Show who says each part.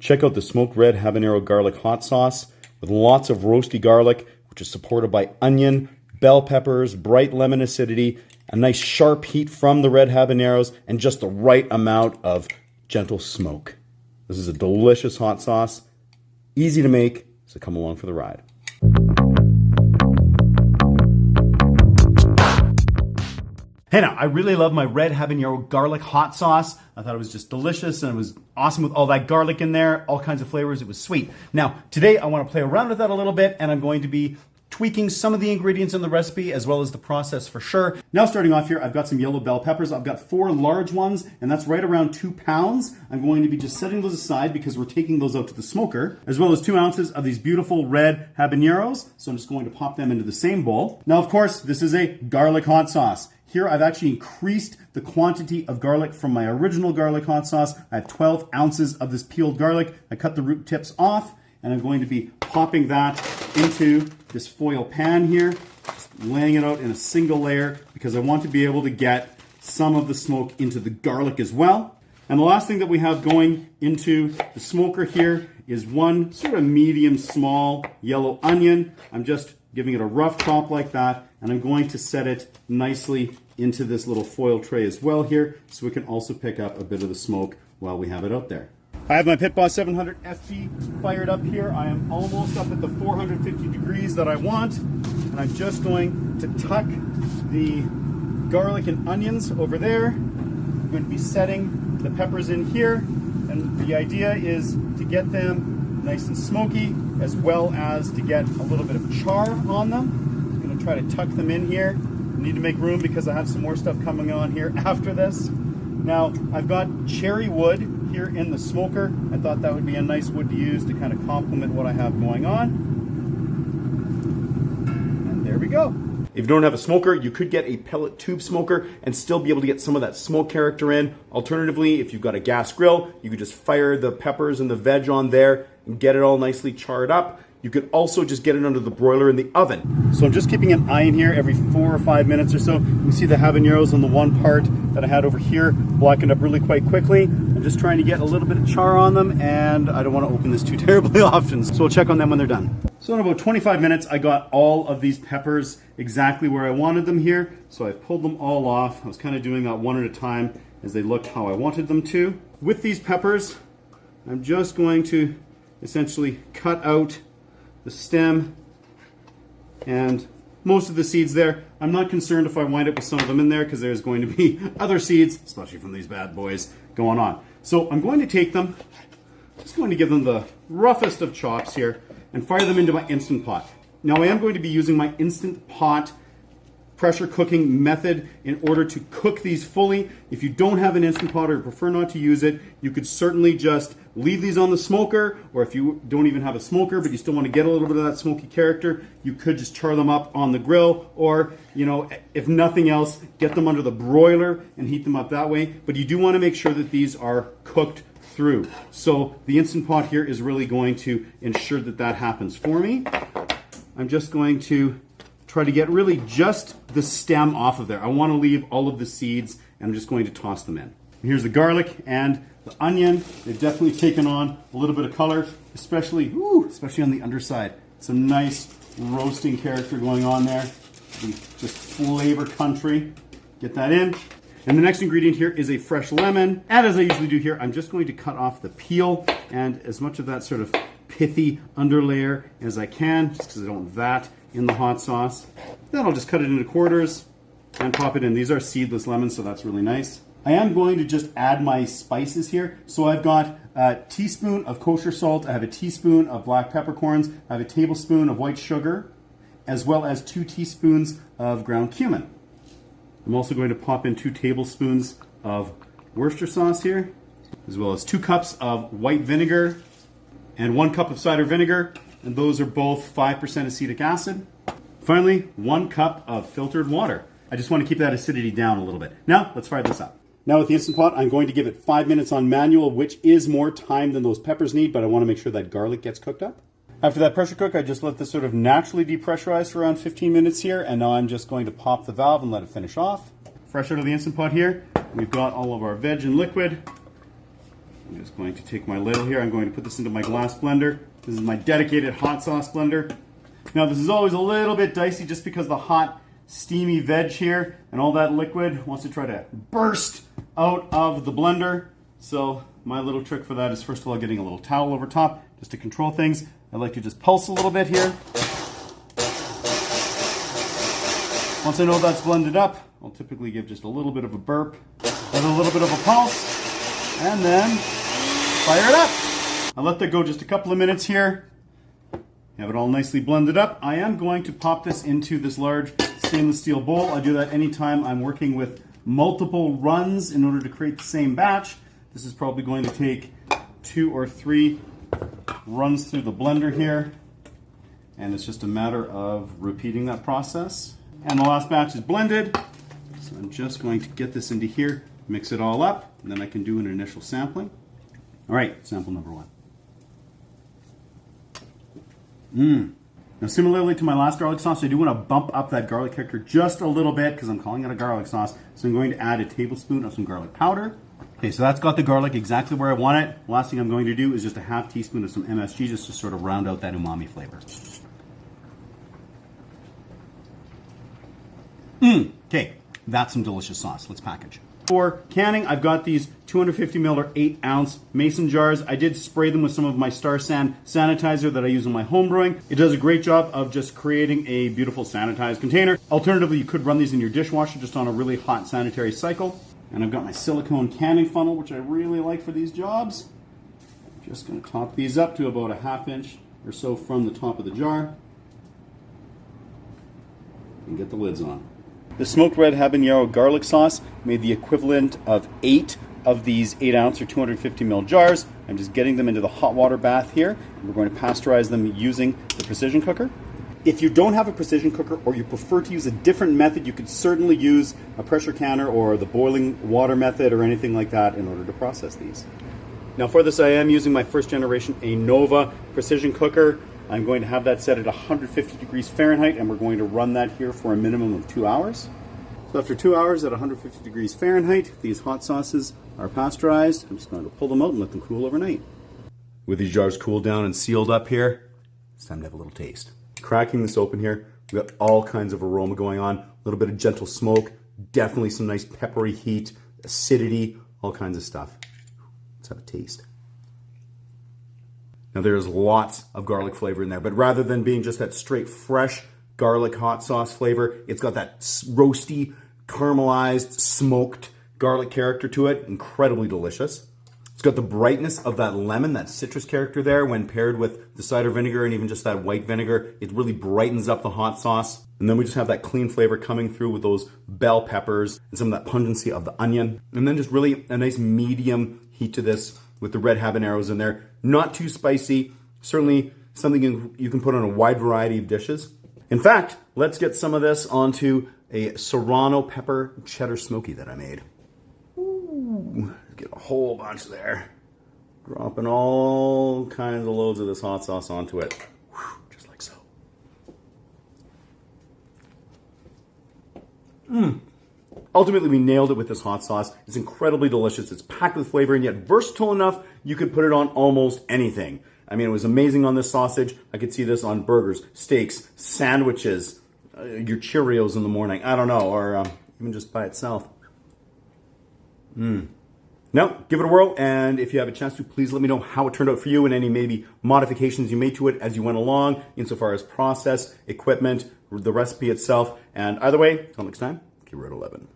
Speaker 1: Check out the smoked red habanero garlic hot sauce with lots of roasty garlic, which is supported by onion, bell peppers, bright lemon acidity, a nice sharp heat from the red habaneros, and just the right amount of gentle smoke. This is a delicious hot sauce, easy to make, so come along for the ride. Hey now, I really love my red habanero garlic hot sauce. I thought it was just delicious and it was awesome with all that garlic in there, all kinds of flavors. It was sweet. Now, today I want to play around with that a little bit and I'm going to be tweaking some of the ingredients in the recipe as well as the process for sure. Now starting off here, I've got some yellow bell peppers. I've got 4 large ones and that's right around 2 pounds. I'm going to be just setting those aside because we're taking those out to the smoker, as well as 2 ounces of these beautiful red habaneros. So I'm just going to pop them into the same bowl. Now, of course, this is a garlic hot sauce. Here I've actually increased the quantity of garlic from my original garlic hot sauce. I have 12 ounces of this peeled garlic. I cut the root tips off and I'm going to be popping that into this foil pan here, just laying it out in a single layer because I want to be able to get some of the smoke into the garlic as well. And the last thing that we have going into the smoker here is 1 sort of medium small yellow onion. I'm just giving it a rough chop like that, and I'm going to set it nicely into this little foil tray as well here so we can also pick up a bit of the smoke while we have it out there. I have my Pit Boss 700 FG fired up here. I am almost up at the 450 degrees that I want, and I'm just going to tuck the garlic and onions over there. I'm going to be setting the peppers in here, and the idea is to get them nice and smoky as well as to get a little bit of char on them. I'm going to try to tuck them in here. I need to make room because I have some more stuff coming on here after this. Now, I've got cherry wood here in the smoker. I thought that would be a nice wood to use to kind of complement what I have going on. And there we go. If you don't have a smoker, you could get a pellet tube smoker and still be able to get some of that smoke character in. Alternatively, if you've got a gas grill, you could just fire the peppers and the veg on there and get it all nicely charred up. You could also just get it under the broiler in the oven. So I'm just keeping an eye in here every 4 or 5 minutes or so. You can see the habaneros on the one part that I had over here blackened up really quite quickly. I'm just trying to get a little bit of char on them, and I don't want to open this too terribly often. So we'll check on them when they're done. So in about 25 minutes, I got all of these peppers exactly where I wanted them here. So I've pulled them all off. I was kind of doing that one at a time as they looked how I wanted them to. With these peppers, I'm just going to essentially cut out the stem and most of the seeds there. I'm not concerned if I wind up with some of them in there because there's going to be other seeds, especially from these bad boys, going on. So I'm going to take them, just going to give them the roughest of chops here and fire them into my Instant Pot. Now I am going to be using my Instant Pot pressure cooking method in order to cook these fully. If you don't have an Instant Pot or prefer not to use it, you could certainly just leave these on the smoker, or if you don't even have a smoker but you still want to get a little bit of that smoky character, you could just char them up on the grill, or, you know, if nothing else, get them under the broiler and heat them up that way. But you do want to make sure that these are cooked through. So the Instant Pot here is really going to ensure that that happens for me. I'm just going to try to get really just the stem off of there. I want to leave all of the seeds, and I'm just going to toss them in. Here's the garlic and the onion. They've definitely taken on a little bit of color, especially on the underside. Some nice roasting character going on there. Just flavor country. Get that in. And the next ingredient here is a fresh lemon. And as I usually do here, I'm just going to cut off the peel and as much of that sort of pithy underlayer as I can, just because I don't want that in the hot sauce. Then I'll just cut it into quarters and pop it in. These are seedless lemons, so that's really nice. I am going to just add my spices here. So I've got a teaspoon of kosher salt, I have a teaspoon of black peppercorns, I have a tablespoon of white sugar, as well as 2 teaspoons of ground cumin. I'm also going to pop in 2 tablespoons of Worcestershire sauce here, as well as 2 cups of white vinegar and 1 cup of cider vinegar, and those are both 5% acetic acid. Finally, 1 cup of filtered water. I just want to keep that acidity down a little bit. Now, let's fire this up. Now with the Instant Pot, I'm going to give it 5 minutes on manual, which is more time than those peppers need, but I want to make sure that garlic gets cooked up. After that pressure cook, I just let this sort of naturally depressurize for around 15 minutes here, and now I'm just going to pop the valve and let it finish off. Fresh out of the Instant Pot here, we've got all of our veg and liquid. I'm just going to take my ladle here. I'm going to put this into my glass blender. This is my dedicated hot sauce blender. Now this is always a little bit dicey just because the hot, steamy veg here and all that liquid wants to try to burst out of the blender. So my little trick for that is first of all getting a little towel over top just to control things. I like to just pulse a little bit here. Once I know that's blended up, I'll typically give just a little bit of a burp, and a little bit of a pulse, and then fire it up. I'll let that go just a couple of minutes here. Have it all nicely blended up. I am going to pop this into this large stainless steel bowl. I do that anytime I'm working with multiple runs in order to create the same batch. This is probably going to take 2 or 3 runs through the blender here. And it's just a matter of repeating that process. And the last batch is blended. So I'm just going to get this into here, mix it all up, and then I can do an initial sampling. All right, sample number 1. Now similarly to my last garlic sauce, I do want to bump up that garlic character just a little bit because I'm calling it a garlic sauce. So I'm going to add a tablespoon of some garlic powder. Okay, so that's got the garlic exactly where I want it. Last thing I'm going to do is just a half teaspoon of some MSG just to sort of round out that umami flavor. Okay, that's some delicious sauce. Let's package. For canning, I've got these 250 ml or 8-ounce mason jars. I did spray them with some of my Star San sanitizer that I use in my home brewing. It does a great job of just creating a beautiful sanitized container. Alternatively, you could run these in your dishwasher just on a really hot sanitary cycle. And I've got my silicone canning funnel, which I really like for these jobs. I'm just going to top these up to about a 1/2 inch or so from the top of the jar. And get the lids on. The smoked red habanero garlic sauce made the equivalent of 8 of these 8-ounce or 250 ml jars. I'm just getting them into the hot water bath here. We're going to pasteurize them using the precision cooker. If you don't have a precision cooker or you prefer to use a different method, you could certainly use a pressure canner or the boiling water method or anything like that in order to process these. Now for this, I am using my first generation Anova precision cooker. I'm going to have that set at 150 degrees Fahrenheit, and we're going to run that here for a minimum of 2 hours. So after 2 hours at 150 degrees Fahrenheit, these hot sauces are pasteurized. I'm just going to pull them out and let them cool overnight. With these jars cooled down and sealed up here, it's time to have a little taste. Cracking this open here, we've got all kinds of aroma going on, a little bit of gentle smoke, definitely some nice peppery heat, acidity, all kinds of stuff. Let's have a taste. Now there's lots of garlic flavor in there, but rather than being just that straight fresh garlic hot sauce flavor, it's got that roasty, caramelized, smoked garlic character to it. Incredibly delicious. It's got the brightness of that lemon, that citrus character there when paired with the cider vinegar and even just that white vinegar. It really brightens up the hot sauce. And then we just have that clean flavor coming through with those bell peppers and some of that pungency of the onion. And then just really a nice medium heat to this with the red habaneros in there. Not too spicy, certainly something you can put on a wide variety of dishes. In fact, let's get some of this onto a serrano pepper cheddar smoky that I made. Ooh, get a whole bunch there. Dropping all kinds of loads of this hot sauce onto it. Whew, just like so. Ultimately, we nailed it with this hot sauce. It's incredibly delicious. It's packed with flavor and yet versatile enough you could put it on almost anything. I mean, it was amazing on this sausage. I could see this on burgers, steaks, sandwiches, your Cheerios in the morning. I don't know, or even just by itself. Now, give it a whirl, and if you have a chance to, please let me know how it turned out for you and any maybe modifications you made to it as you went along, insofar as process, equipment, the recipe itself. And either way, until next time, keep it at 11.